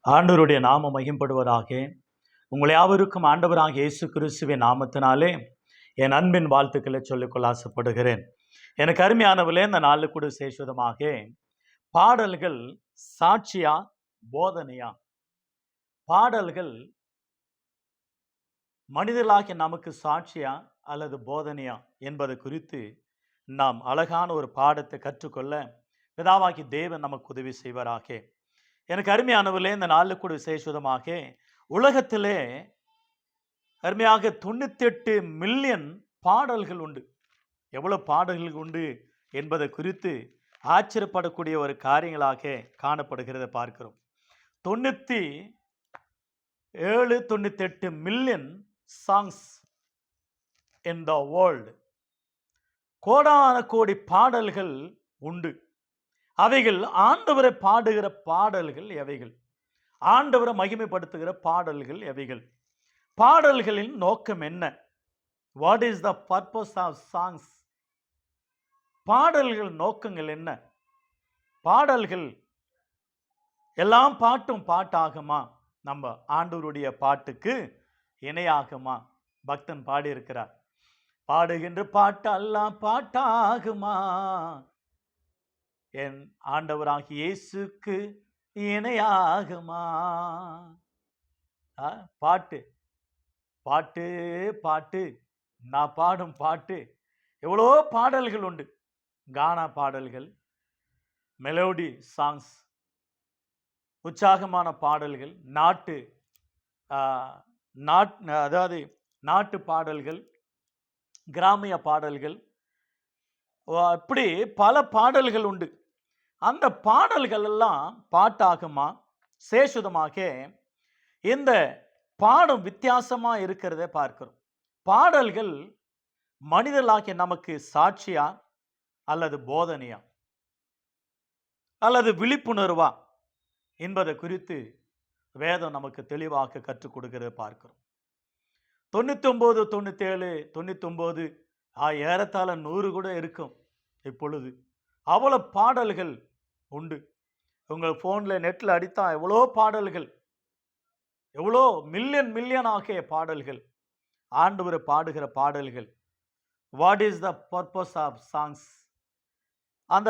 ஆண்டவருடைய நாமம் மகிம்படுவதாக. உங்களை யாவருக்கும் ஆண்டவராக இயேசு கிறிஸ்துவின் நாமத்தினாலே என் அன்பின் வாழ்த்துக்களை சொல்லிக்கொள்ள ஆசைப்படுகிறேன். எனக்கு அருமையானவர்களே, இந்த நாளில் கூட விசேஷமாக பாடல்கள் சாட்சியா போதனையா? பாடல்கள் மனிதர்களாகிய நமக்கு சாட்சியா அல்லது போதனையா என்பது குறித்து நாம் அழகான ஒரு பாடத்தை கற்றுக்கொள்ள பிதாவாகி தேவன் நமக்கு உதவி செய்வாராக. எனக்கு அருமையானவர்களே, இந்த நாளில் கூட விசேஷமாக உலகத்திலே அருமையாக 98 மில்லியன் பாடல்கள் உண்டு. எவ்வளவு பாடல்கள் உண்டு என்பதை குறித்து ஆச்சரியப்படக்கூடிய ஒரு காரியங்களாக காணப்படுகிறத பார்க்கிறோம். 98 million songs in the world. கோடான கோடி பாடல்கள் உண்டு. அவைகள் ஆண்டவரை பாடுகிற பாடல்கள் எவைகள்? ஆண்டவரை மகிமைப்படுத்துகிற பாடல்கள் எவைகள்? பாடல்களின் நோக்கம் என்ன? What is the purpose of songs? பாடல்கள் நோக்கங்கள் என்ன? பாடல்கள் எல்லாம் பாட்டும் பாட்டாகுமா? நம்ம ஆண்டவருடைய பாட்டுக்கு இணையாகுமா? பக்தன் பாடியிருக்கிறார், பாடுகின்ற பாட்டு எல்லாம் பாட்டாகுமா, என் ஆண்டவராகிய இயேசுக்கு இணையாகுமா? பாட்டு பாட்டு பாட்டு, நான் பாடும் பாட்டு. எவ்வளோ பாடல்கள் உண்டு. கானா பாடல்கள், மெலோடி சாங்ஸ், உற்சாகமான பாடல்கள், அதாவது நாட்டு பாடல்கள், கிராமிய பாடல்கள், இப்படி பல பாடல்கள் உண்டு. அந்த பாடல்கள் எல்லாம் பாட்டாகுமா? சேஷுதமாக இந்த பாடம் வித்தியாசமா இருக்கிறத பார்க்கிறோம். பாடல்கள் மனிதர்களாகிய நமக்கு சாட்சியா அல்லது போதனையா அல்லது விழிப்புணர்வா என்பதை குறித்து வேதம் நமக்கு தெளிவாக கற்றுக் கொடுக்கிறத பார்க்கிறோம். 99, 97, 99 ஏறத்தாழ 100 கூட இருக்கும். இப்பொழுது அவ்வளோ பாடல்கள் உண்டு. உங்கள் ஃபோனில் நெட்டில் அடித்தா எவ்வளோ பாடல்கள், எவ்வளோ மில்லியன் ஆகிய பாடல்கள், ஆண்டவரை பாடுகிற பாடல்கள். What is the purpose of songs? அந்த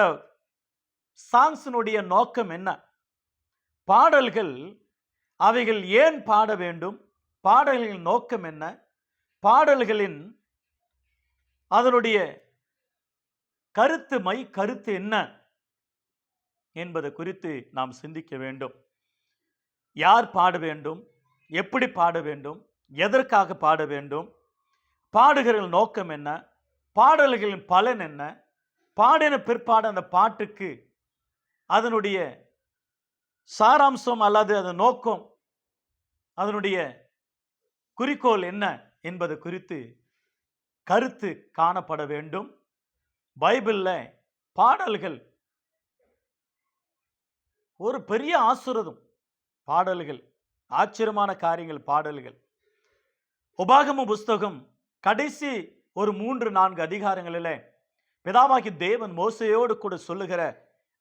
சாங்ஸினுடைய நோக்கம் என்ன? பாடல்கள் அவைகள் ஏன் பாட வேண்டும்? பாடல்களின் நோக்கம் என்ன? பாடல்களின் அதனுடைய கருத்து என்ன என்பது குறித்து நாம் சிந்திக்க வேண்டும். யார் பாட வேண்டும்? எப்படி பாட வேண்டும்? எதற்காக பாட வேண்டும்? பாடுகிற நோக்கம் என்ன? பாடல்களின் பலன் என்ன? பாடின பிற்பாடு அந்த பாட்டுக்கு அதனுடைய சாராம்சம் அல்லது அதன் நோக்கம், அதனுடைய குறிக்கோள் என்ன என்பது குறித்து கருத்து காணப்பட வேண்டும். பைபிளில் பாடல்கள் ஒரு பெரிய ஆசீர்வாதம். பாடல்கள் ஆச்சரியமான காரியங்கள். பாடல்கள் உபாகம புஸ்தகம் கடைசி ஒரு 3-4 அதிகாரங்களில் பிதாவாகி தேவன் மோசேயோடு கூட சொல்லுகிற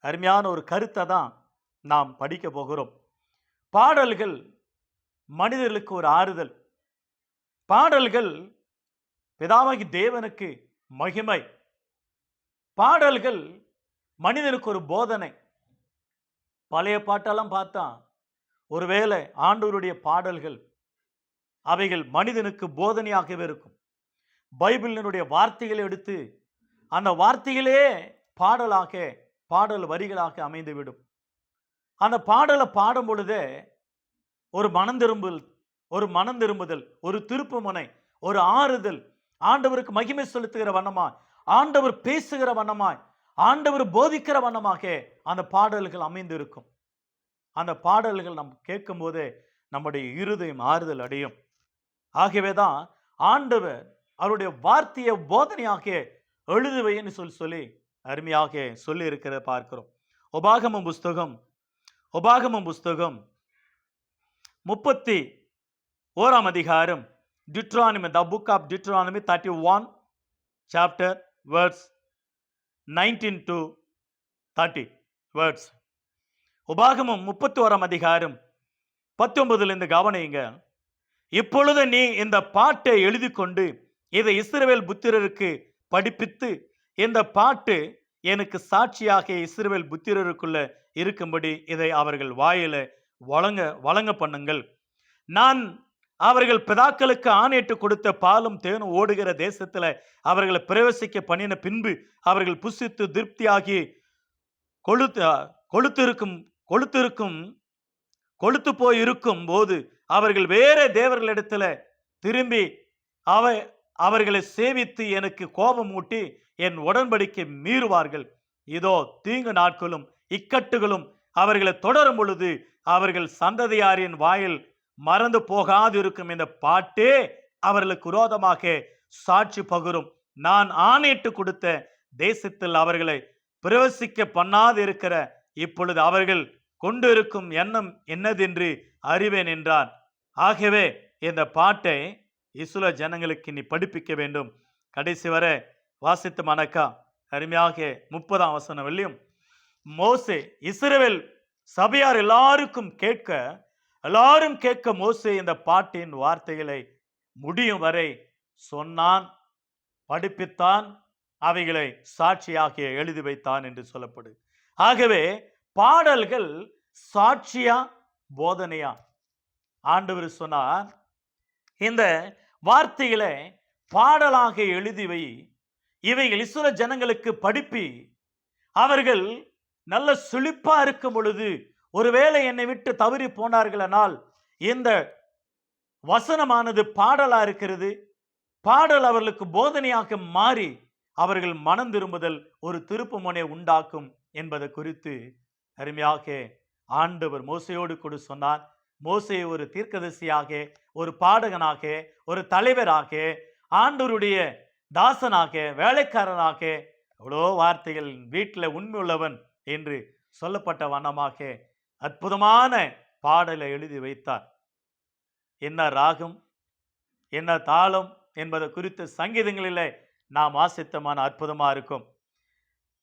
அருமையான ஒரு கருத்தை தான் நாம் படிக்க போகிறோம். பாடல்கள் மனிதர்களுக்கு ஒரு ஆறுதல். பாடல்கள் பிதாவாகி தேவனுக்கு மகிமை. பாடல்கள் மனிதனுக்கு ஒரு போதனை. பழைய பாட்டெல்லாம் பார்த்தா ஒருவேளை ஆண்டவருடைய பாடல்கள் அவைகள் மனிதனுக்கு போதனையாகவே இருக்கும். பைபிளினுடைய வார்த்தைகளை எடுத்து அந்த வார்த்தைகளே பாடல் வரிகளாக அமைந்துவிடும். அந்த பாடலை பாடும் பொழுதே ஒரு மனம் திரும்புதல், ஒரு திருப்புமுனை, ஒரு ஆறுதல், ஆண்டவருக்கு மகிமை செலுத்துகிற வண்ணமாய், ஆண்டவர் பேசுகிற வண்ணமாய், ஆண்டவர் போதிக்கிற வண்ணமாக அந்த பாடல்கள் அமைந்து இருக்கும். அந்த பாடல்கள் நாம் கேட்கும் போதே நம்முடைய இருதயம் ஆறுதல் அடையும். ஆகவேதான் ஆண்டவர் அவருடைய வார்த்தையை போதனையாக எழுதுவைன்னு சொல்லி அருமையாக சொல்லி இருக்கிறத பார்க்கிறோம். உபாகமம் புஸ்தகம் 31 அதிகாரம், Deuteronomy, the book of Deuteronomy 31 chapter verse 19 to 30 words. உபாகமம் 31 அதிகாரம் 19 கவனிங்க. இப்பொழுது நீ இந்த பாட்டை எழுதி கொண்டு இதை இஸ்ரவேல் புத்திரருக்கு படிப்பித்து, இந்த பாட்டு எனக்கு சாட்சியாக இஸ்ரவேல் புத்திரருக்குள்ள இருக்கும்படி இதை அவர்கள் வாயில வழங்க வழங்க பண்ணுங்கள். நான் அவர்கள் பிதாக்களுக்கு ஆணையிட்டு கொடுத்த பாலும் தேனும் ஓடுகிற தேசத்துல அவர்களை பிரவேசிக்க பண்ணின பின்பு அவர்கள் புசித்து திருப்தியாகி கொழுத்திருக்கும் கொழுத்திருக்கும் கொழுத்து போய் இருக்கும் போது அவர்கள் வேற தேவர்களிடத்துல திரும்பி அவர்களை சேவித்து எனக்கு கோபம் ஊட்டி என் உடன்படிக்கை மீறுவார்கள். இதோ தீங்கு நாட்களும் இக்கட்டுகளும் அவர்களை தொடரும் பொழுது அவர்கள் சந்ததியாரின் வாயில் மறந்து போகாது இருக்கும் இந்த பாட்டே அவர்களுக்கு விரோதமாக சாட்சி பகரும். நான் ஆணையிட்டு கொடுத்த தேசத்தில் அவர்களை பிரவேசிக்க பண்ணாது இருக்கிற இப்பொழுது அவர்கள் கொண்டு இருக்கும் எண்ணம் என்னதென்று அறிவேன் என்றார். ஆகவே இந்த பாட்டை இஸ்ரவேல் ஜனங்களுக்கு நீ படிப்பிக்க வேண்டும். கடைசி வரை வாசித்து மனக்கா அருமையாக 30ஆம் வசனம் வெள்ளியும் மோசே இஸ்ரவேல் சபையார் எல்லாரும் கேட்க மோசே இந்த பாட்டின் வார்த்தைகளை முடியும் வரை சொன்னான், படிப்பித்தான், அவைகளை சாட்சியாக எழுதி வைத்தான் என்று சொல்லப்படுது. ஆகவே பாடல்கள் சாட்சியா போதனையா? ஆண்டவர் சொன்னார், இந்த வார்த்தைகளை பாடலாக எழுதி வை, இவைகள் இஸ்ரவேல் ஜனங்களுக்கு படிப்பி, அவர்கள் நல்ல சுழிப்பா இருக்கும் பொழுது ஒருவேளை என்னை விட்டு தவறி போனார்களானால் இந்த வசனமானது பாடலா இருக்கிறது. பாடல் அவர்களுக்கு போதனையாக மாறி அவர்கள் மனம் திரும்புதல் ஒரு திருப்புமுனை உண்டாக்கும் என்பதை குறித்து அருமையாக ஆண்டவர் மோசையோடு கூட சொன்னார். மோசே ஒரு தீர்க்கதரிசியாக, ஒரு பாடகனாக, ஒரு தலைவராக, ஆண்டவருடைய தாசனாக, வேலைக்காரனாக, எவ்வளோ வார்த்தைகள் வீட்டில் உண்மை உள்ளவன் என்று சொல்லப்பட்ட வண்ணமாக அற்புதமான பாடலை எழுதி வைத்தார். என்ன ராகம், என்ன தாளம் என்பதை குறித்த சங்கீதங்களில் நாம் வாசித்தமான அற்புதமா இருக்கும்.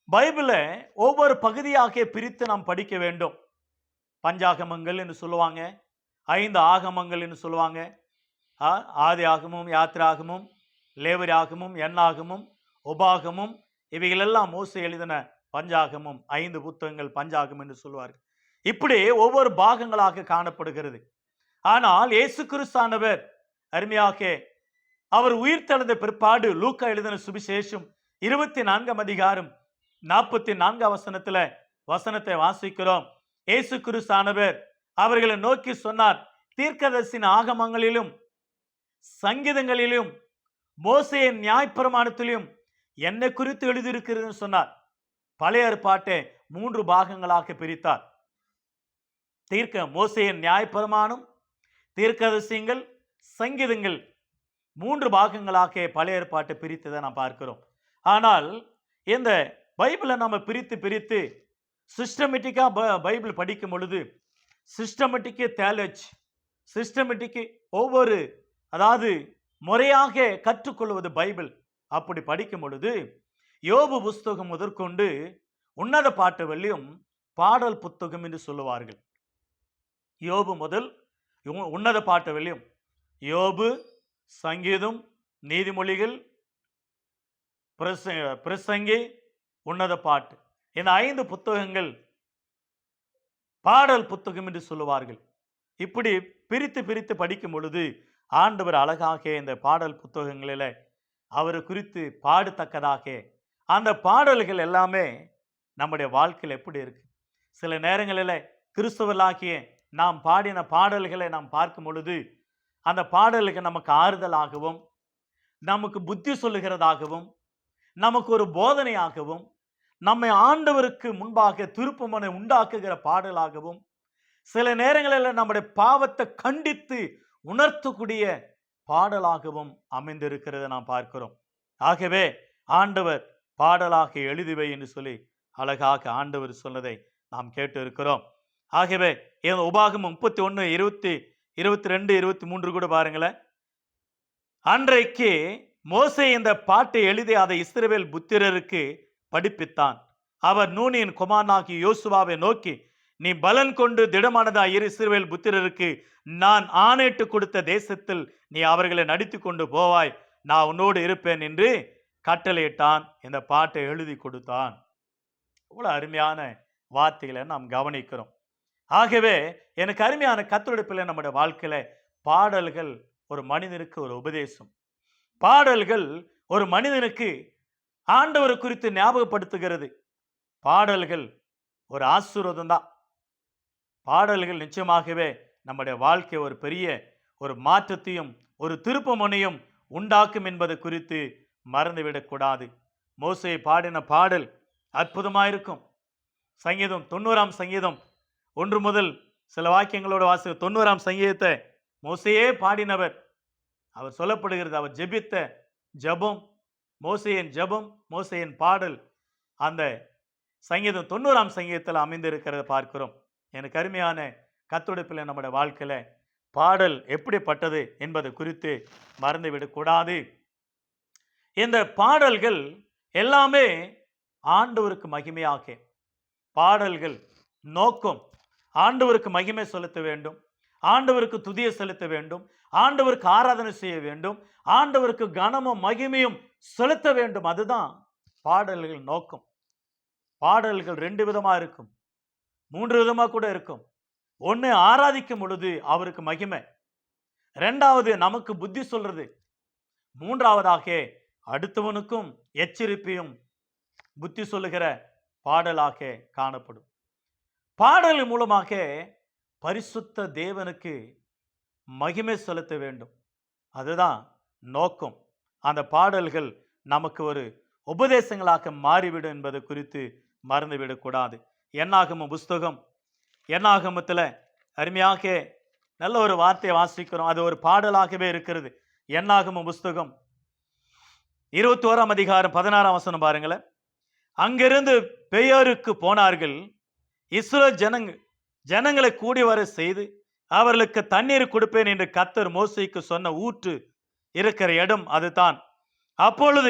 பைபிளை ஒவ்வொரு பகுதியாக பிரித்து நாம் படிக்க வேண்டும். பஞ்சாகமங்கள் என்று சொல்லுவாங்க, 5 ஆகமங்கள் என்று சொல்லுவாங்க. ஆதி ஆகமும், யாத்திராகமும், லேவியராகமும், எண்ணாகமும், உபாகமும், இவைகளெல்லாம் மோசே எழுதின பஞ்சாகமும். 5 புத்தகங்கள் பஞ்சாகம் என்று சொல்வார்கள். இப்படி ஒவ்வொரு பாகங்களாக காணப்படுகிறது. ஆனால் இயேசு கிறிஸ்தானவர் அருமையாக அவர் உயிர் தெழுந்த பிற்பாடு லூக்கா எழுதின சுவிசேஷம் 24ஆம் அதிகாரம் 44 வசனத்தை வாசிக்கிறோம். இயேசு கிறிஸ்தானவர் அவர்களை நோக்கி சொன்னார், தீர்க்கதரிசியின் ஆகமங்களிலும் சங்கீதங்களிலும் மோசேயின் நியாயப்பிரமாணத்திலும் என்னை குறித்து எழுதியிருக்கிறது சொன்னார். பழைய ஏற்பாட்டை 3 பாகங்களாக பிரித்தார். மோசேயின் நியாயப்பிரமாணம், தீர்க்கதரிசிகள், சங்கீதங்கள் 3 பாகங்களாக பழைய ஏற்பாட்டை பிரித்ததை நாம் பார்க்கிறோம். ஆனால் இந்த பைபிளை நம்ம பிரித்து சிஸ்டமேட்டிக்கா பைபிள் படிக்கும் பொழுது சிஸ்டமேட்டிக்கு தேலஜ், சிஸ்டமேட்டிக்கு ஒவ்வொரு அதாவது முறையாக கற்றுக்கொள்வது பைபிள். அப்படி படிக்கும் பொழுது யோபு புஸ்தகம் முதற்கொண்டு உன்னத பாட்டு வழியும் பாடல் புத்தகம் என்று சொல்லுவார்கள். யோபு முதல் உன்னத பாட்டு வழியும் யோபு, சங்கீதம், நீதிமொழிகள், பிரசங்கி, உன்னத பாட்டு, இந்த 5 புத்தகங்கள் பாடல் புத்தகம் என்று சொல்லுவார்கள். இப்படி பிரித்து படிக்கும் பொழுது ஆண்டவர் அழகாக இந்த பாடல் புத்தகங்களில் அவரை குறித்து பாடத்தக்கதாக அந்த பாடல்கள் எல்லாமே நம்முடைய வாழ்க்கையில் எப்படி இருக்கு. சில நேரங்களில் கிறிஸ்தவர்களாகிய நாம் பாடின பாடல்களை நாம் பார்க்கும் பொழுது அந்த பாடல்கள் நமக்கு ஆறுதலாகவும், நமக்கு புத்தி சொல்லுகிறதாகவும், நமக்கு ஒரு போதனையாகவும், நம்மை ஆண்டவருக்கு முன்பாக திருப்புமுனை உண்டாக்குகிற பாடலாகவும், சில நேரங்களில் நம்முடைய பாவத்தை கண்டித்து உணர்த்தக்கூடிய பாடலாகவும் அமைந்திருக்கிறத நாம் பார்க்கிறோம். ஆகவே ஆண்டவர் பாடலாக எழுதிவை என்று சொல்லி அழகாக ஆண்டவர் சொன்னதை நாம் கேட்டு இருக்கிறோம். ஆகவே உபாகமம் 31, 20, 22, 23 கூட பாருங்களேன். அன்றைக்கு மோசே இந்த பாட்டை எழுதி அதை இஸ்ரவேல் புத்திரருக்கு படிப்பித்தான். அவர் நூனின் குமாரனாகிய யோசுவாவை நோக்கி, நீ பலன் கொண்டு திடமானதாய் இரு, இஸ்ரவேல் புத்திரருக்கு நான் ஆணையிட்டு கொடுத்த தேசத்தில் நீ அவர்களை நடித்து கொண்டு போவாய், நான் உன்னோடு இருப்பேன் என்று கட்டளையிட்டான். இந்த பாட்டை எழுதி கொடுத்தான். இவ்வளவு அருமையான வார்த்தைகளை நாம் கவனிக்கிறோம். ஆகவே எனக்கு அருமையான கர்த்தருடைய பிள்ளை, நம்முடைய வாழ்க்கையில பாடல்கள் ஒரு மனிதனுக்கு ஒரு உபதேசம். பாடல்கள் ஒரு மனிதனுக்கு ஆண்டவர் குறித்து ஞாபகப்படுத்துகிறது. பாடல்கள் ஒரு ஆசீர்வாதம் தான். பாடல்கள் நிச்சயமாகவே நம்முடைய வாழ்க்கை ஒரு பெரிய ஒரு மாற்றத்தையும் ஒரு திருப்பமுனையும் உண்டாக்கும் என்பது குறித்து மறந்துவிடக்கூடாது. மோசே பாடின பாடல் அற்புதமாயிருக்கும். சங்கீதம் 90ஆம் சங்கீதம் 1 முதல் சில வாக்கியங்களோட வாசி 90ஆம் சங்கீதத்தை மோசையே பாடினவர். அவர் சொல்லப்படுகிறது, அவர் ஜெபித்த ஜபம், மோசையின் ஜபம், மோசையின் பாடல் அந்த சங்கீதம் 90ஆம் சங்கீதத்தில் அமைந்திருக்கிறத பார்க்கிறோம். எனக்கு அருமையான கர்த்தருடைய பிள்ளை, நம்முடைய வாழ்க்கையில பாடல் எப்படிப்பட்டது என்பது குறித்து மறந்துவிடக்கூடாது. இந்த பாடல்கள் எல்லாமே ஆண்டவருக்கு மகிமையாக, பாடல்கள் நோக்கம் ஆண்டவருக்கு மகிமை செலுத்த வேண்டும், ஆண்டவருக்கு துதியை செலுத்த வேண்டும், ஆண்டவருக்கு ஆராதனை செய்ய வேண்டும், ஆண்டவருக்கு கனமும் மகிமையும் செலுத்த வேண்டும். அதுதான் பாடல்கள் நோக்கம். பாடல்கள் 2 விதமா இருக்கும், 3 விதமா கூட இருக்கும். ஒன்று, ஆராதிக்கும் பொழுது அவருக்கு மகிமை. 2வது நமக்கு புத்தி சொல்றது. 3வதாக அடுத்தவனுக்கும் எச்சரிப்பையும் புத்தி சொல்லுகிற பாடலாக காணப்படும். பாடல் மூலமாக பரிசுத்த தேவனுக்கு மகிமை செலுத்த வேண்டும். அதுதான் நோக்கம். அந்த பாடல்கள் நமக்கு ஒரு உபதேசங்களாக மாறிவிடும் என்பது குறித்து மறந்துவிடக்கூடாது. என்னாகமம் புஸ்தகம், என்னாகமத்தில் அருமையாக நல்ல ஒரு வார்த்தையை வாசிக்கிறோம். அது ஒரு பாடலாகவே இருக்கிறது. என்னாகமம் புஸ்தகம் 21ஆம் அதிகாரம் 16ஆம் வசனம் பாருங்களேன். அங்கிருந்து பெயோருக்கு போனார்கள். இஸ்ரவேல் ஜனங்களை கூடி வர செய்து அவர்களுக்கு தண்ணீர் கொடுப்பேன் என்று கர்த்தர் மோசேக்கு சொன்ன ஊற்று இருக்கிற இடம் அதுதான். அப்பொழுது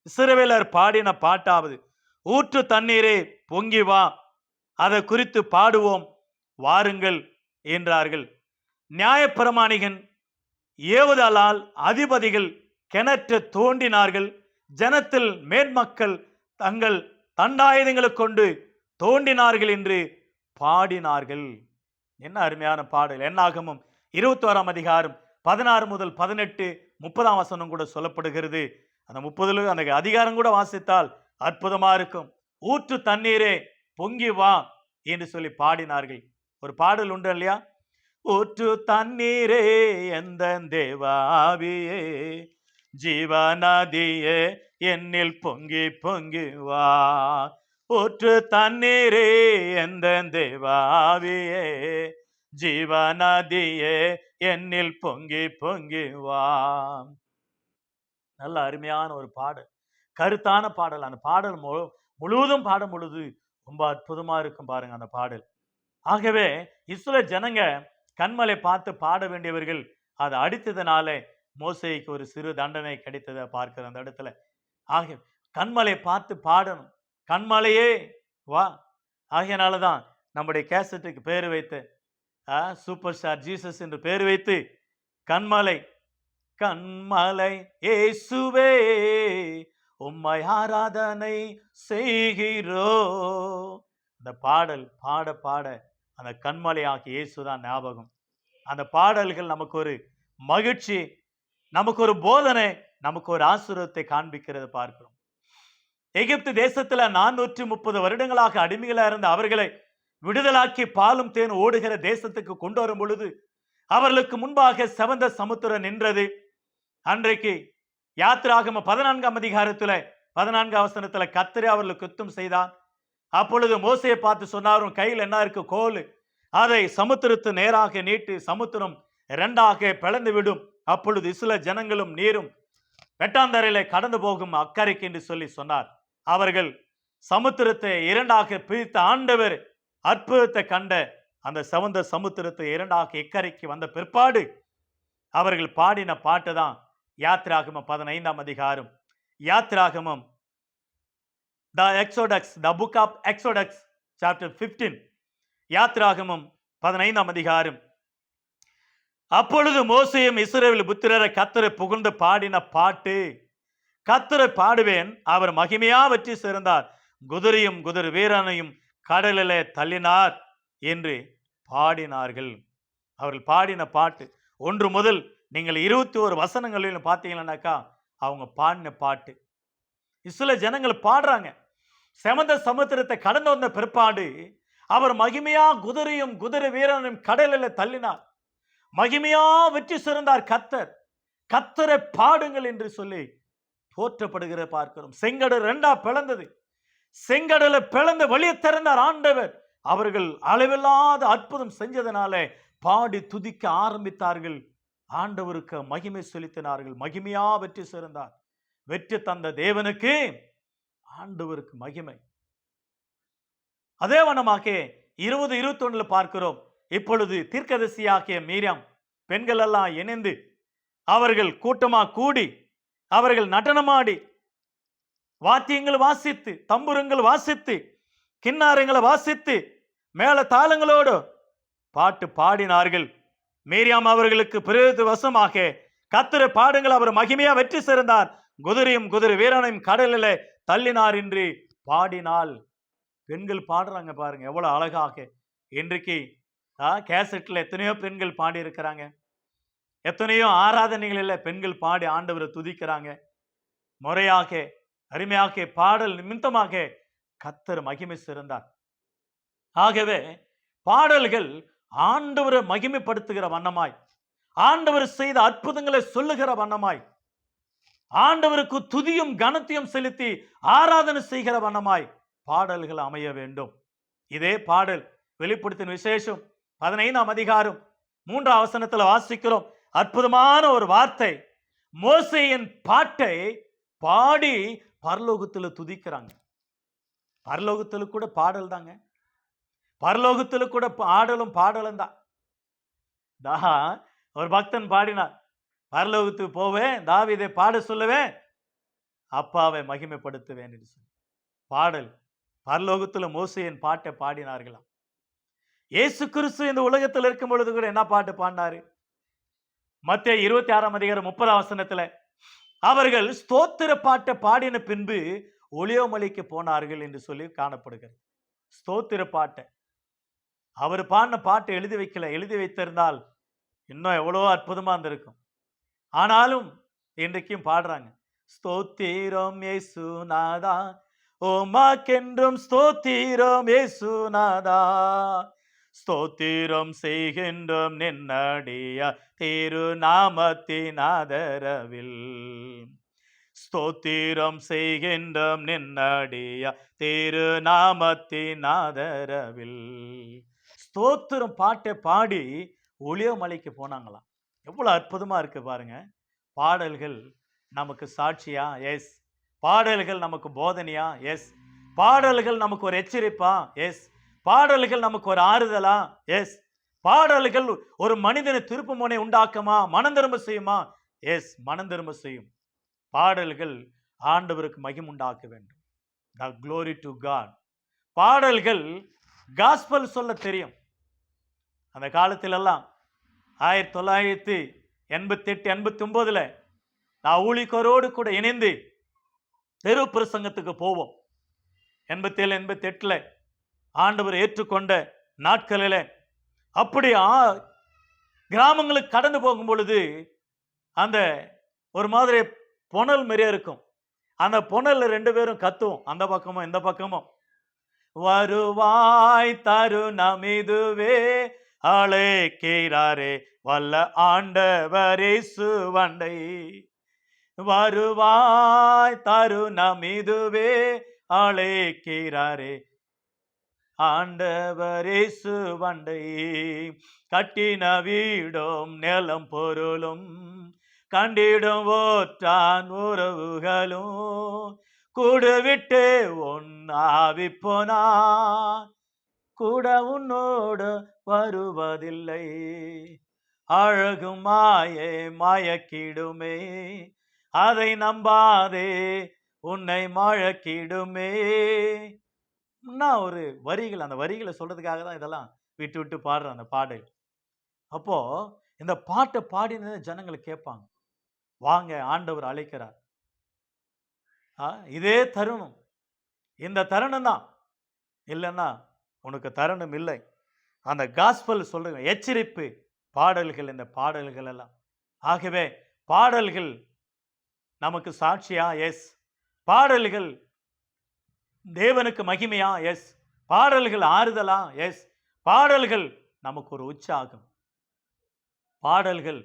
இஸ்ரவேலர் பாடின பாட்டாவது, ஊற்று தண்ணீரே பொங்கி வா, அதை குறித்து பாடுவோம் வாருங்கள் என்றார்கள். நியாயப்பிரமாணிகன் ஏவுதலால் அதிபதிகள் கிணற்று தோண்டினார்கள். ஜனத்தில் மேன்மக்கள் தங்கள் தண்டாயுதங்களை கொண்டு தோண்டினார்கள் என்று பாடினார்கள். என்ன அருமையான பாடல். என்னாகமம் 21ஆம் அதிகாரம் 16 முதல் 18 30ஆம் வசனம் கூட சொல்லப்படுகிறது. அந்த 30 அந்த அதிகாரம் கூட வாசித்தால் அற்புதமா இருக்கும். ஊற்று தண்ணீரே பொங்கி வா என்று சொல்லி பாடினார்கள். ஒரு பாடல் உண்டு இல்லையா? ஊற்று தண்ணீரே எந்த தேவாவியே, ஜீவநதியே என்னில் பொங்கி பொங்கி வா. ஊற்று தண்ணீரே எந்த தேவாவியே, ஜீவநதியே என்னில் பொங்கி பொங்கி வா. நல்ல அருமையான ஒரு பாடல், கருத்தான பாடல். அந்த பாடல் முழுவதும் பாடும் பொழுது ரொம்ப அற்புதமா இருக்கும் பாருங்க அந்த பாடல். ஆகவே இஸ்ரவேல் ஜனங்க கன்மலை பார்த்து பாட வேண்டியவர்கள் அதை அடித்ததுனால மோசேக்கு ஒரு சிறு தண்டனை கிடைத்ததை பார்க்கிற அந்த இடத்துல. ஆக கன்மலை பார்த்து பாடணும், கண்மலையே வா. ஆகையனாலதான் நம்முடைய கேசட்டுக்கு பேர் வைத்து சூப்பர் ஸ்டார் ஜீசஸ் என்று பேர் வைத்து கண்மலை கண்மலை இயேசுவே உம்மை ஆராதனை செய்கிறோ. அந்த பாடல் பாட பாட அந்த கண்மலையாகிய இயேசுதான் ஞாபகம். அந்த பாடல்கள் நமக்கு ஒரு மகிழ்ச்சி, நமக்கு ஒரு போதனை, நமக்கு ஒரு ஆசீர்வாதத்தை காண்பிக்கிறது பார்க்கிறோம். எகிப்து தேசத்துல 430 வருடங்களாக அடிமைகளா இருந்த அவர்களை விடுதலாக்கி பாலும் தேன் ஓடுகிற தேசத்துக்கு கொண்டு வரும் பொழுது அவர்களுக்கு முன்பாக செவந்த சமுத்திரம் நின்றது. அன்றைக்கு யாத்திராகம 14ஆம் அதிகாரத்துல 14ஆம் வசனத்துல கர்த்தரே அவர்களுக்கு யுத்தம் செய்தார். அப்பொழுது மோசேயை பார்த்து சொன்னார், கையில் என்ன இருக்கு? கோல். அதை சமுத்திரத்து நேராக நீட்டு சமுத்திரம் 2ஆக பிளந்து விடும். அப்பொழுது இஸ்ரவேல் ஜனங்களும் நீரும் வெட்டாந்தரையில கடந்து போகும் அக்கறைக்கு என்று சொல்லி சொன்னார். அவர்கள் சமுத்திரத்தை 2ஆக பிரித்த ஆண்டவர் அற்புதத்தை கண்ட அந்த செவந்த சமுத்திரத்தை 2ஆக இக்கரைக்கு வந்த பிற்பாடு அவர்கள் பாடின பாட்டு தான் யாத்திராகமம் 15ஆம் அதிகாரம். யாத்திராகமம் The Book of Exodus chapter 15. யாத்திராகமம் 15ஆம் அதிகாரம். அப்பொழுது மோசேயும் இஸ்ரவேல் புத்திரரை கர்த்தரை புகழ்ந்து பாடின பாட்டு, கர்த்தரை பாடுவேன், அவர் மகிமையா வெற்றி சேர்ந்தார், குதிரையும் குதிரை வீரனையும் கடலிலே தள்ளினார் என்று பாடினார்கள். அவர்கள் பாடின பாட்டு 1 முதல் நீங்கள் 21 வசனங்களில் பார்த்தீங்கன்னாக்கா அவங்க பாடின பாட்டு. இஸ்ரவேல் ஜனங்கள் பாடுறாங்க. செமந்த சமுத்திரத்தை கடந்து வந்த பிற்பாடு அவர் மகிமையா குதிரையும் குதிரை வீரனையும் கடலில் தள்ளினார், மகிமையா வெற்றி சிறந்தார் கர்த்தர், கர்த்தரை பாடுங்கள் என்று சொல்லி போற்றப்படுகிற பார்க்கிறோம். செங்கடல் 2ஆ பிளந்தது. செங்கடலை பிளந்து வெளியே திறந்தார் ஆண்டவர். அவர்கள் அளவில்லாத அற்புதம் செஞ்சதனாலே பாடி துதிக்க ஆரம்பித்தார்கள். ஆண்டவருக்கு மகிமை செலுத்தினார்கள். மகிமையா வெற்றி சிறந்தார். வெற்றி தந்த தேவனுக்கு ஆண்டவருக்கு மகிமை. அதே வண்ணமாக 20-21 பார்க்கிறோம். இப்பொழுது தீர்க்கதரிசியாகிய மீரியாம் பெண்கள் எல்லாம் இணைந்து அவர்கள் கூட்டமா கூடி அவர்கள் நடனமாடி வாத்தியங்கள் வாசித்து தம்புரங்கள் வாசித்து கின்னாரங்களை வாசித்து மேல தாளங்களோடு பாட்டு பாடினார்கள். மீரியாம் அவர்களுக்கு பிரேரித்த வசமாக கர்த்தரை பாடுங்கள், அவர் மகிமையா வெற்றி சிறந்தார், குதிரையும் குதிரை வீரனையும் கடலில் தள்ளினார் என்று பாடினாள். பெண்கள் பாடுறாங்க பாருங்க எவ்வளவு அழகாக. இன்றைக்கு கேசட்ல எத்தனையோ பெண்கள் பாடி இருக்கிறாங்க. எத்தனையோ ஆராதனைகளில் பெண்கள் பாடி ஆண்டவரை துதிக்கிறாங்க. முறையாக அருமையாக பாடல் நிமித்தமாக கர்த்தர் மகிமை சிறந்தார். ஆகவே பாடல்கள் ஆண்டவரை மகிமைப்படுத்துகிற வண்ணமாய், ஆண்டவர் செய்த அற்புதங்களை சொல்லுகிற வண்ணமாய், ஆண்டவருக்கு துதியும் கனத்தையும் செலுத்தி ஆராதனை செய்கிற வண்ணமாய் பாடல்கள் அமைய வேண்டும். இதே பாடல் வெளிப்படுத்தின விசேஷம் 15ஆம் அதிகாரம் 3ஆம் வசனத்தில் வாசிக்கிறோம். அற்புதமான ஒரு வார்த்தை. மோசேயின் பாட்டை பாடி பரலோகத்தில் துதிக்கிறாங்க. பரலோகத்தில் கூட பாடல் தாங்க. பரலோகத்தில் கூட ஆடலும் பாடலும் தான். ஒரு பக்தன் பாடினார், பரலோகத்துக்கு போவேன், தாவீதை பாட சொல்லுவேன், அப்பாவை மகிமைப்படுத்துவேன் என்று சொல்லி பாடல். பரலோகத்தில் மோசேயின் பாட்டை பாடினார்களாம். இயேசு கிறிஸ்து இந்த உலகத்தில் இருக்கும் பொழுது கூட என்ன பாட்டு பாடினாரு? மத்தேயு 26ஆம் அதிகாரம் 30ஆம் வசனத்தில் அவர்கள் ஸ்தோத்திர பாட்டை பாடின பின்பு ஒலிவமலைக்கு போனார்கள் என்று சொல்லி காணப்படுகிறது. ஸ்தோத்திர பாட்டை அவர் பாடின பாட்டை எழுதி வைக்கல. எழுதி வைத்திருந்தால் இன்னும் எவ்வளோ அற்புதமா இருந்திருக்கும். ஆனாலும் இன்றைக்கும் பாடுறாங்க. ஸ்தோத்திரம் இயேசுநாதா, உமக்கென்றும் ஸ்தோத்திரம் இயேசுநாதா, ஸ்தோத்திரம் செய்கின்றோம் நின்னடியா திருநாமத்தின் ஆதரவில், ஸ்தோத்திரம் செய்கின்றோம் நின்னடியா திருநாமத்தின் ஆதரவில். ஸ்தோத்திரம் பாட்டை பாடி ஒலிவமலைக்கு போனாங்களாம். எவ்வளவு அற்புதமா இருக்கு பாருங்க. பாடல்கள் நமக்கு சாட்சியா? எஸ். பாடல்கள் நமக்கு போதனையா? எஸ். பாடல்கள் நமக்கு ஒரு எச்சரிப்பா? எஸ். பாடல்கள் நமக்கு ஒரு ஆறுதலா? எஸ். பாடல்கள் ஒரு மனிதனை திருப்பு முனை உண்டாக்குமா? மனம் திரும்ப செய்யுமா? எஸ், மனம் திரும்ப செய்யும். பாடல்கள் ஆண்டவருக்கு மகிமை உண்டாக்க வேண்டும். The glory to God. பாடல்கள் காஸ்பல் சொல்ல தெரியும். அந்த காலத்திலெல்லாம் 1988-89 நான் ஊழியக்காரோடு கூட இணைந்து தெரு பிரசங்கத்துக்கு போவோம். 87-88 ஆண்டவர் ஏற்றுக்கொண்ட நாட்களில் அப்படி கிராமங்களுக்கு கடந்து போகும் பொழுது அந்த ஒரு மாதிரி புனல் மாரியே இருக்கும். அந்த புனல்ல 2 பேரும் கத்துவோம், அந்த பக்கமும் இந்த பக்கமும். வருவாய் தருணம் இதுவே அழைக்கிறாரே வல்ல ஆண்டவரே சுவண்டை, வருவாய் தருணம் இதுவே அழைக்கிறாரே ஆண்டவரே சுவண்டை, கட்டின வீடும் நிலம் பொருளும் கண்டிடும் ஓற்றான் உறவுகளும் கூடு விட்டு உன்னாவி போனா கூட உன்னோடு வருவதில்லை, அழகும் மாயை மயக்கிடுமே அதை நம்பாதே உன்னை மயக்கிடுமே. ஒரு வரிகள், அந்த வரிகளை சொல்றதுக்காக தான் இதெல்லாம் விட்டு விட்டு பாடுற அந்த பாடல். அப்போ இந்த பாட்டை பாடினதை ஜனங்கள் கேட்பாங்க. வாங்க, ஆண்டவர் அழைக்கிறார். இதே தருணம், இந்த தருணம் தான். இல்லைன்னா உனக்கு தருணம் இல்லை. அந்த காஸ்பல் சொல்ற எச்சரிப்பு பாடல்கள், இந்த பாடல்கள் எல்லாம். ஆகவே பாடல்கள் நமக்கு சாட்சியா? எஸ். பாடல்கள் தேவனுக்கு மகிமையா? எஸ். பாடல்கள் ஆறுதலா? எஸ். பாடல்கள் நமக்கு ஒரு உற்சாகம். பாடல்கள்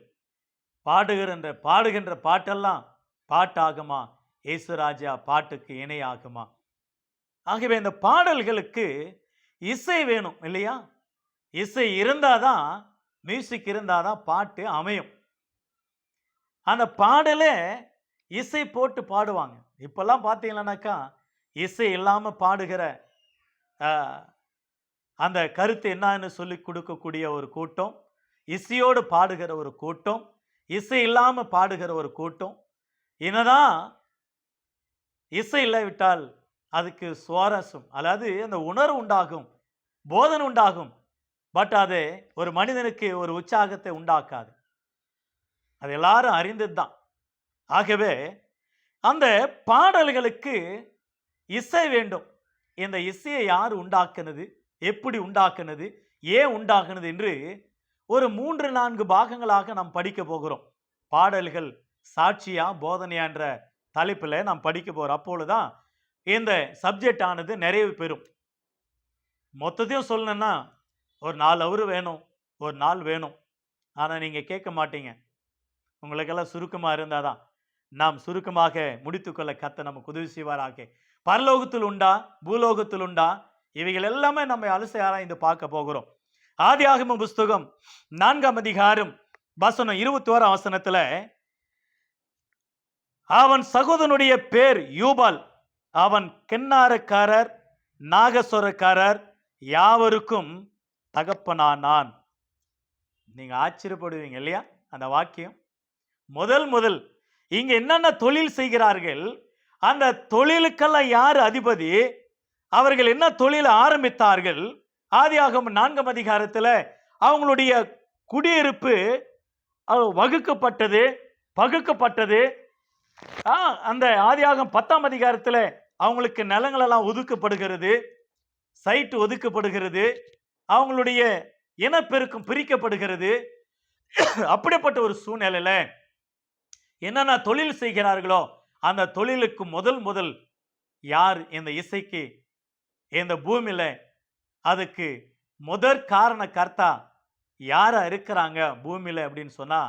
பாடுகின்ற பாட்டெல்லாம் பாட்டாகுமா? இயேசுராஜா பாட்டுக்கு இணையாகுமா? ஆகவே இந்த பாடல்களுக்கு இசை வேணும் இல்லையா? இசை இருந்தாதான், மியூசிக் இருந்தாதான் பாட்டு அமையும். அந்த பாடலே இசை போட்டு பாடுவாங்க. இப்பெல்லாம் பார்த்தீங்கன்னாக்கா இசை இல்லாமல் பாடுகிற அந்த கருத்து என்னன்னு சொல்லி கொடுக்கக்கூடிய ஒரு கூட்டம், இசையோடு பாடுகிற ஒரு கூட்டம், இசை இல்லாமல் பாடுகிற ஒரு கூட்டம். என்னதான் இசை இல்லாவிட்டால் அதுக்கு சுவாரஸ்யம், அதாவது அந்த உணர்வு உண்டாகும், போதனை உண்டாகும். பட் அது ஒரு மனிதனுக்கு ஒரு உற்சாகத்தை உண்டாக்காது. அது எல்லாரும் அறிந்தது தான். ஆகவே அந்த பாடல்களுக்கு இசை வேண்டும். இந்த இசையை யார் உண்டாக்குனது, எப்படி உண்டாக்குனது, ஏன் உண்டாக்குனது என்று ஒரு 3-4 பாகங்களாக நாம் படிக்க போகிறோம். பாடல்கள் சாட்சியா போதனையா என்ற தலைப்பில் நாம் படிக்க போகிறோம். அப்பொழுதுதான் இந்த சப்ஜெக்ட் ஆனது நிறைவு பெறும். மொத்தத்தையும் சொல்லணும்னா ஒரு 4 ஹவர் வேணும், ஒரு நாள் வேணும். ஆனால் நீங்கள் கேட்க மாட்டீங்க. உங்களுக்கெல்லாம் சுருக்கமாக இருந்தால் தான் நாம் சுருக்கமாக முடித்துக்கொள்ள கர்த்தர் நமக்கு உதவி செய்வாராக. பரலோகத்தில் உண்டா, பூலோகத்தில் உண்டா, இவைகள் எல்லாமே நம்ம அலசி ஆராய்ந்து பார்க்க போகிறோம். ஆதியாகம புஸ்தகம் 4ஆம் அதிகாரம் வசனம் 21ஆம் வசனத்தில், அவன் சகோதரனுடைய பேர் யூபால், அவன் கென்னாரக்காரர் நாகஸ்வரக்காரர் யாவருக்கும் தகப்பனானான். நீங்க ஆச்சரியப்படுவீங்க இல்லையா? அந்த வாக்கியம் முதல் இங்க என்னென்ன தொழில் செய்கிறார்கள், அந்த தொழிலுக்கெல்லாம் யார் அதிபதி, அவர்கள் என்ன தொழில் ஆரம்பித்தார்கள், ஆதியாகமம் 4ஆம் அதிகாரத்தில் அவங்களுடைய குடியிருப்பு வகுக்கப்பட்டது, பகுக்கப்பட்டது. அந்த ஆதியாகமம் 10ஆம் அதிகாரத்தில் அவங்களுக்கு நிலங்கள் எல்லாம் ஒதுக்கப்படுகிறது, சைட்டு ஒதுக்கப்படுகிறது, அவங்களுடைய இனப்பெருக்கம் பிரிக்கப்படுகிறது. அப்படிப்பட்ட ஒரு சூழ்நிலையில என்னென்ன தொழில் செய்கிறார்களோ அந்த தொழிலுக்கு முதல் யார் இந்த இசைக்கு இந்த பூமியில அதுக்கு முதற் காரண கர்த்தா யாரா இருக்கிறாங்க பூமியில அப்படின்னு சொன்னா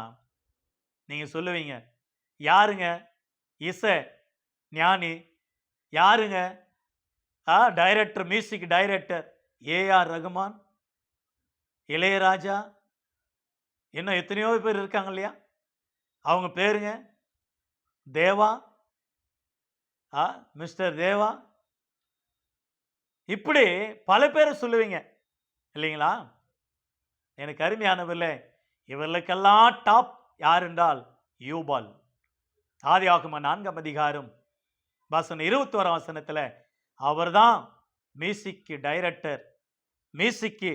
நீங்க சொல்லுவீங்க, யாருங்க? இசை ஞானி. யாருங்க? Director, music director A R Rahman, Ilaiyaraaja, இன்னும் எத்தனையோ பேர் இருக்காங்க இல்லையா? அவங்க பேருங்க தேவா, மிஸ்டர் தேவா, இப்படி பல பேரை சொல்லுவீங்க இல்லைங்களா? எனக்கு அருமையானவில்லை, இவர்களுக்கெல்லாம் டாப் யார் என்றால் யூபால். ஆதியாகமம் 4ஆம் அதிகாரம் வசனம் 21ஆம் வசனத்தில் அவர்தான் மியூசிக் டைரக்டர். மியூசிக்கு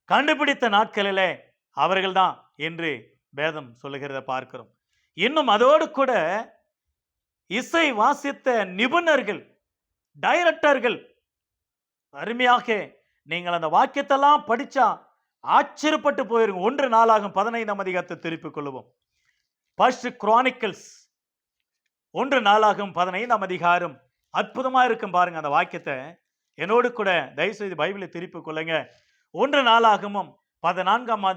கண்டுபிடித்த நாட்களிலே அவர்கள்தான் என்று வேதம் சொல்லுகிறத பார்க்கிறோம். இன்னும் அதோடு கூட இசை வாசித்த நிபுணர்கள், டைரக்டர்கள், அருமையாக நீங்கள் அந்த வாக்கியத்தெல்லாம் படிச்சா ஆச்சரியப்பட்டு போயிருங்க. 1 நாளாகும் 15ஆம் அதிகாரத்தை திருப்பிக் கொள்வோம். ஃபர்ஸ்ட் குரானிக்கல்ஸ் 1 நாளாகும் 15ஆம் அதிகாரம் அற்புதமா இருக்கும் பாருங்க. அந்த வாக்கியத்தை என்னோடு கூட தயவுசெய்து பைபிளை திருப்பிக் கொள்ளுங்க. 1 நாளாகமும் 14ஆம்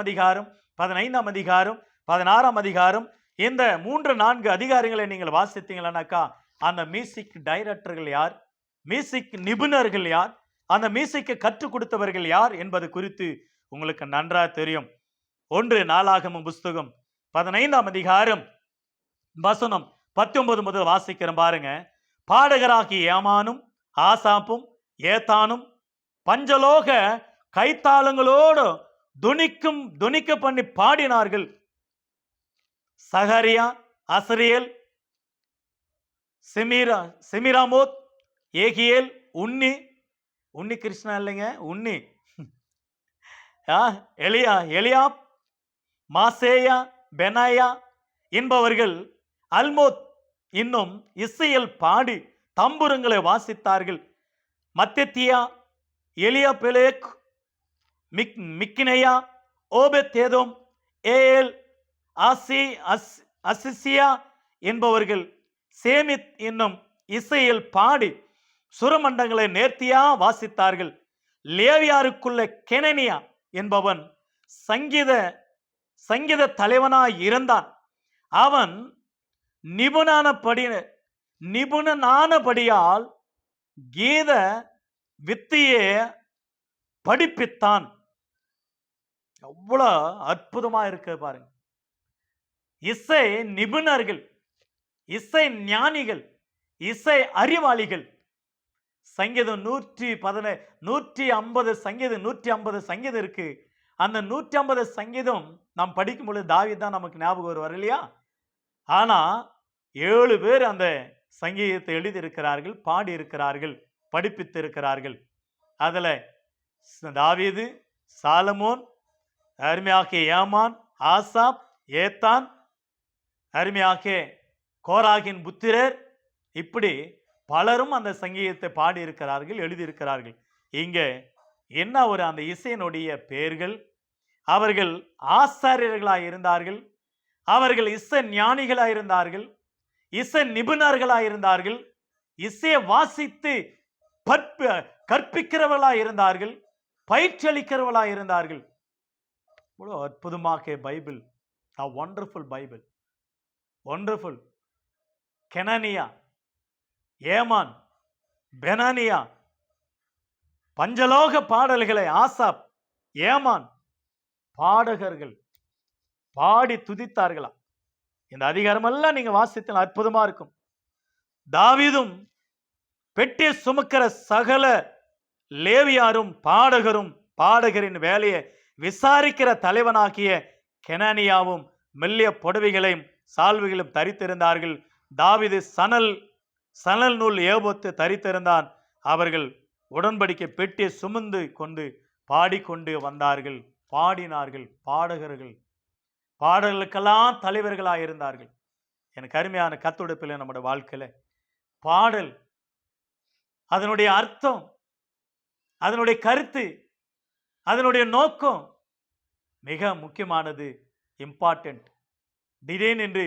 அதிகாரம், 15ஆம் அதிகாரம், 16ஆம் அதிகாரம், இந்த 3-4 அதிகாரங்களை நீங்கள் வாசித்தீங்களானாக்கா அந்த மியூசிக் டைரக்டர்கள் யார், மியூசிக் நிபுணர்கள் யார், அந்த மியூசிக்கை கற்றுக் கொடுத்தவர்கள் யார் என்பது குறித்து உங்களுக்கு நன்றாக தெரியும். 1 நாளாகமும் புஸ்தகம் 15ஆம் அதிகாரம் வசனம் 19 முதல் வாசிக்கிறேன் பாருங்க. பாடகராகி ஏமானும் ஆசாப்பும் ஏத்தானும் பஞ்சலோக கைத்தாளங்களோடு துணிக்க பண்ணி பாடினார்கள். சகரியா, அசரியேல், செமிராமோத், ஏகியேல், உன்னி கிருஷ்ணா இல்லைங்க, உன்னி எலியாப், மாசேயா, பெனாயா என்பவர்கள் அல்மோத் இன்னும் இசையில் பாடி தம்புரங்களை வாசித்தார்கள். மத்தத்தியா, எலியா பெலேக், மிக்கினையா, ஓபெத்தேதோம், ஏல், அசிசியா என்பவர்கள் சேமித் என்னும் இசையில் பாடி சுரமண்டங்களை நேர்த்தியா வாசித்தார்கள். லேவியாருக்குள்ள கெனனியா என்பவன் சங்கீத தலைவனாய் இருந்தான். அவன் நிபுணனானபடியால் கீத வித்தியை படிப்பித்தான். எவ்வளவு அற்புதமா இருக்கு பாருங்க. இசை நிபுணர்கள், இசை ஞானிகள், இசை அறிவாளிகள். சங்கீதம் 150 சங்கீதம் இருக்கு. அந்த 150 சங்கீதம் நாம் படிக்கும் பொழுது தாவீது தான் நமக்கு ஞாபகம் வருவார் இல்லையா? ஆனா 7 பேர் அந்த சங்கீதத்தை எழுதியிருக்கிறார்கள், பாடி இருக்கிறார்கள், படிப்பித்து இருக்கிறார்கள். அதுல தாவீது, சாலமோன், அருமையாகிய ஏமான், ஆசாப், ஏத்தான், அருமையாகிய கோராகின் புத்திரர், இப்படி பலரும் அந்த சங்கீதத்தை பாடி இருக்கிறார்கள், எழுதியிருக்கிறார்கள். இங்க என்ன ஒரு அந்த இசையினுடைய பெயர்கள்? அவர்கள் ஆசாரியர்களாய் இருந்தார்கள், அவர்கள் இசை ஞானிகளாய் இருந்தார்கள், இசை நிபுணர்களாய் இருந்தார்கள், இசையை வாசித்து கற்பிக்கிறவர்களாய் இருந்தார்கள், பயிற்சியளிக்கிறவர்களாய் இருந்தார்கள். இவ்வளோ அற்புதமாக பைபிள், ஒண்டர்ஃபுல் பைபிள், ஒண்டர்ஃபுல். கெனனியா, ஏமான், பெனானியா, பஞ்சலோக பாடல்களை ஆசாப், ஏமான் பாடகர்கள் பாடி துதித்தார்களா? இந்த அதிகாரமெல்லாம் நீங்க வாசித்தால் அற்புதமா இருக்கும். தாவீதும் பெட்டி சுமக்கிற சகல லேவியாரும் பாடகரும் பாடகரின் வேலையை விசாரிக்கிற தலைவனாகிய கெனானியாவும் மெல்லிய புடவைகளையும் சால்வைகளும் தரித்திருந்தார்கள். தாவீது சணல் நூல் ஏபோத்து தரித்திருந்தான். அவர்கள் உடன்படிக்கை பெட்டியை சுமந்து கொண்டு பாடிக்கொண்டு வந்தார்கள், பாடினார்கள். பாடகர்கள், பாடல்களுக்கெல்லாம் தலைவர்களாக இருந்தார்கள். எனக்கு அருமையான கத்துடைப்பில் நம்முடைய வாழ்க்கையில பாடல், அதனுடைய அர்த்தம், அதனுடைய கருத்து, அதனுடைய நோக்கம் மிக முக்கியமானது, இம்பார்ட்டன்ட். திடீர்னு என்று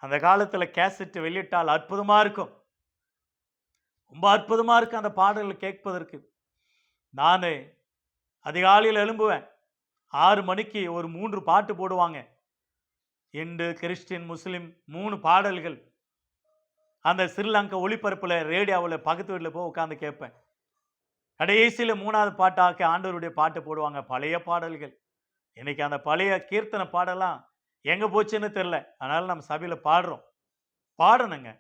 அந்த காலத்தில் கேசட் வெளியிட்டால் அற்புதமா இருக்கும், ரொம்ப அற்புதமா இருக்கும் அந்த பாடல்கள் கேட்பதற்கு. நான் அதிகாலையில் எழும்புவேன், 6 மணிக்கு ஒரு 3 பாட்டு போடுவாங்க. இந்து, கிறிஸ்டின், முஸ்லிம் 3 பாடல்கள். அந்த ஸ்ரீலங்கா ஒளிபரப்பில் ரேடியோவில் பக்கத்து வீட்டில் போய் உட்காந்து கேட்பேன். கடைசியில் 3வது பாட்டாக ஆண்டவருடைய பாட்டு போடுவாங்க, பழைய பாடல்கள். இன்னைக்கு அந்த பழைய கீர்த்தனை பாடலாம் எங்கே போச்சுன்னு தெரில. அதனால நம்ம சபையில் பாடணுங்க.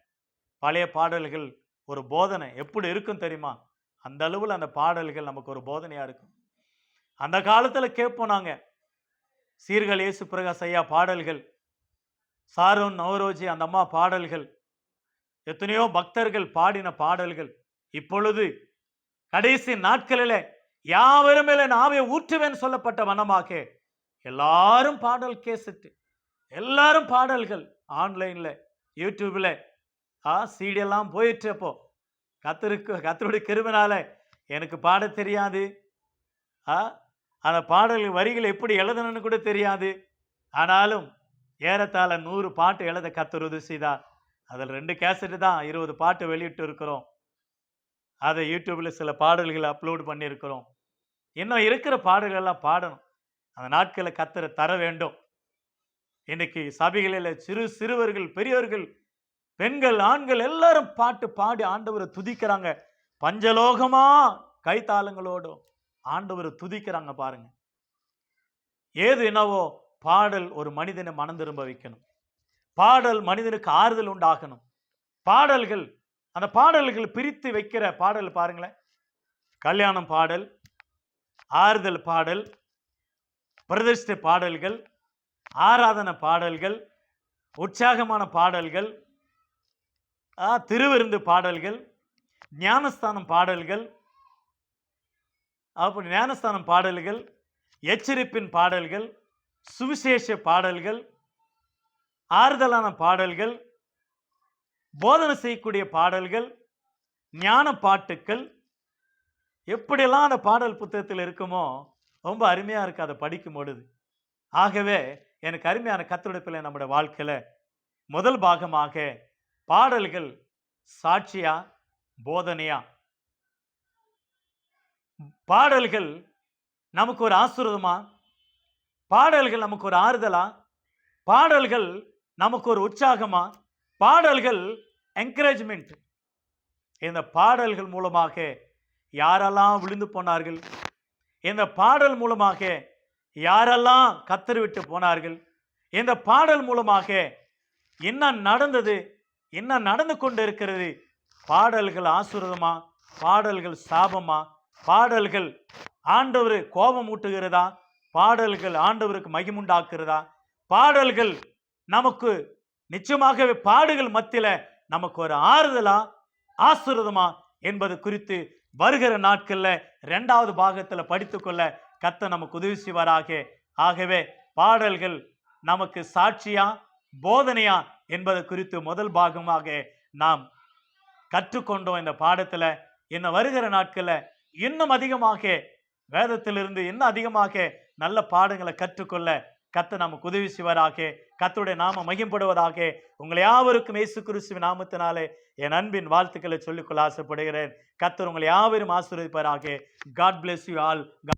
பழைய பாடல்கள் ஒரு போதனை எப்படி இருக்கும் தெரியுமா? அந்த அளவில் அந்த பாடல்கள் நமக்கு ஒரு போதனையாக இருக்கும். அந்த காலத்தில் கேட்போம் நாங்கள். சீர்காழி இயேசு பிரகாஷ் ஐயா பாடல்கள், சாரோன் நவரோஜி அந்த அம்மா பாடல்கள், எத்தனையோ பக்தர்கள் பாடின பாடல்கள். இப்பொழுது கடைசி நாட்களில் யாவரும் மேலே நாவே ஊற்றுவேன் சொல்லப்பட்ட வனமாக எல்லாரும் பாடல் கேசட்டு, எல்லாரும் பாடல்கள் ஆன்லைனில், யூடியூப்பில் சீடியெல்லாம் போயிட்டு. அப்போ கத்தருடைய கிருபைனால எனக்கு பாட தெரியாது, அந்த பாடல் வரிகள் எப்படி எழுதணும்னு கூட தெரியாது. ஆனாலும் ஏறத்தாழ 100 பாட்டு எழுத கத்தர் உதவி செய்தார். அதில் 2 கேசட்டு தான் 20 பாட்டு வெளியிட்டு இருக்கிறோம். அதை யூடியூப்பில் சில பாடல்களை அப்லோடு பண்ணியிருக்கிறோம். இன்னும் இருக்கிற பாடல்கள்லாம் பாடணும். அந்த நாட்களை கத்தரை தர வேண்டும். இன்னைக்கு சபைகளில் சிறுவர்கள், பெரியவர்கள், பெண்கள், ஆண்கள் எல்லாரும் பாட்டு பாடி ஆண்டவரை துதிக்கிறாங்க. பஞ்சலோகமா கைத்தாளங்களோடும் ஆண்டவரை துதிக்கிறாங்க பாருங்க. ஏது என்னவோ பாடல் ஒரு மனிதனை மனம் திரும்ப வைக்கணும். பாடல் மனிதனுக்கு ஆறுதல் உண்டாகணும். பாடல்கள், அந்த பாடல்கள் பிரித்து வைக்கிற பாடல் பாருங்களேன். கல்யாணம் பாடல், ஆறுதல் பாடல், பிரதிஷ்டை பாடல்கள், ஆராதனை பாடல்கள், உற்சாகமான பாடல்கள், திருவிருந்து பாடல்கள், ஞானஸ்தானம் பாடல்கள், அப்படி ஞானஸ்தானம் பாடல்கள், எச்சரிப்பின் பாடல்கள், சுவிசேஷ பாடல்கள், ஆறுதலான பாடல்கள், போதனை செய்யக்கூடிய பாடல்கள், ஞான பாட்டுக்கள், எப்படியெல்லாம் அந்த பாடல் புத்தகத்தில் இருக்குமோ ரொம்ப அருமையா இருக்கு அதை படிக்கும் பொழுது. ஆகவே எனக்கு அருமையான கர்த்தருடைய பிள்ளை, நம்முடைய வாழ்க்கையில முதல் பாகமாக பாடல்கள் சாட்சியா போதனையா? பாடல்கள் நமக்கு ஒரு ஆசீர்வாதமா? பாடல்கள் நமக்கு ஒரு ஆறுதலா? பாடல்கள் நமக்கு ஒரு உற்சாகமா? பாடல்கள் என்கரேஜ்மெண்ட். இந்த பாடல்கள் மூலமாக யாரெல்லாம் விழுந்து போனார்கள், இந்த பாடல் மூலமாக யாரெல்லாம் கத்தர் விட்டு போனார்கள், இந்த பாடல் மூலமாக என்ன நடந்தது, என்ன நடந்து கொண்டு இருக்கிறது? பாடல்கள் ஆசீர்வாதமா? பாடல்கள் சாபமா? பாடல்கள் ஆண்டவர் கோபம் ஊட்டுகிறதா? பாடல்கள் ஆண்டவருக்கு மகிமுண்டாக்குறதா? பாடல்கள் நமக்கு நிச்சயமாகவே பாடுகள் மத்தியில நமக்கு ஒரு ஆறுதலா ஆசீர்வாதமா என்பது குறித்து வருகிற நாட்கள்ல 2வது பாகத்துல படித்துக்கொள்ள கர்த்தர் நமக்கு உதவி செய்வாராக. ஆகவே பாடல்கள் நமக்கு சாட்சியா போதனையா என்பது குறித்து முதல் பாகமாக நாம் கற்றுக்கொண்டோம். இந்த பாடத்துல இன்னும் வருகிற நாட்கள்ல இன்னும் அதிகமாக வேதத்திலிருந்து இன்னும் அதிகமாக நல்ல பாடங்களை கற்றுக்கொள்ள கர்த்தர் நமக்கு உதவி செய்வாராக. கர்த்தருடைய நாம மகிமைப்படுவதாக. உங்களை யாவருக்கும் இயேசு கிறிஸ்துவின் நாமத்தினாலே என் அன்பின் வாழ்த்துக்களை சொல்லிக்கொள்ள ஆசைப்படுகிறேன். கர்த்தர் உங்களை யாவரும் ஆசீர்வதிப்பாராக. God bless you all.